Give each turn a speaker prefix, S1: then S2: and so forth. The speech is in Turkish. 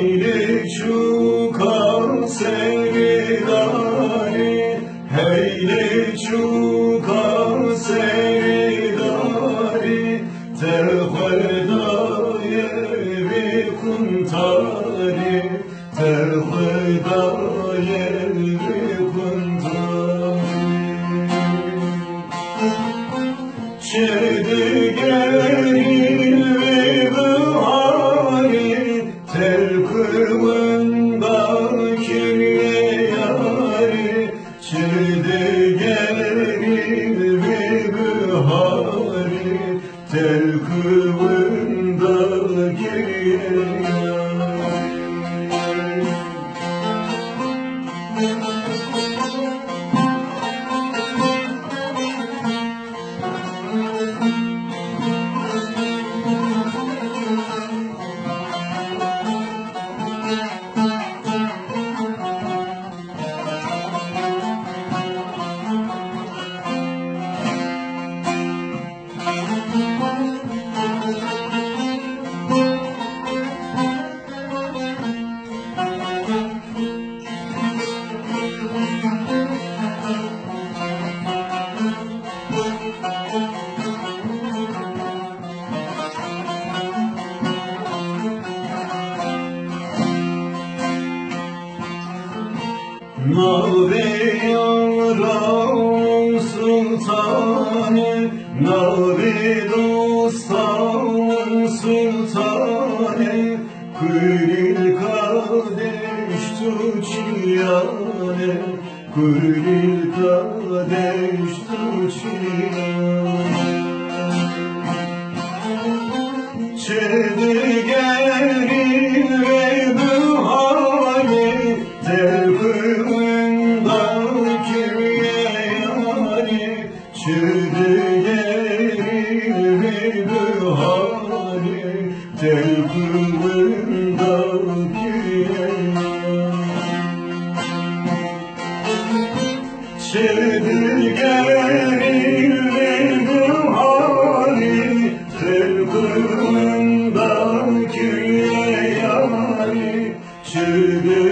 S1: Hayli çuka sevdari, hayli çuka sevdari, terhedaya bir kuntari, terhedaya bir kuntari. Çedi gelin ve bahari, telkımında kirye yari. Çedi gelin ve bahari, telkımında kirye yari. Nabe yaram sultane, nabe dostan sultane, Kulil kardeş tuçiyane, Kulil kardeş tuçiyane. Çedi gelin ve bahari, telkımında kirye yari. Çedi gelin ve bahari, telkımında kirye yari. Çedi gelin ve bahari, telkımında kirye yari. Çedi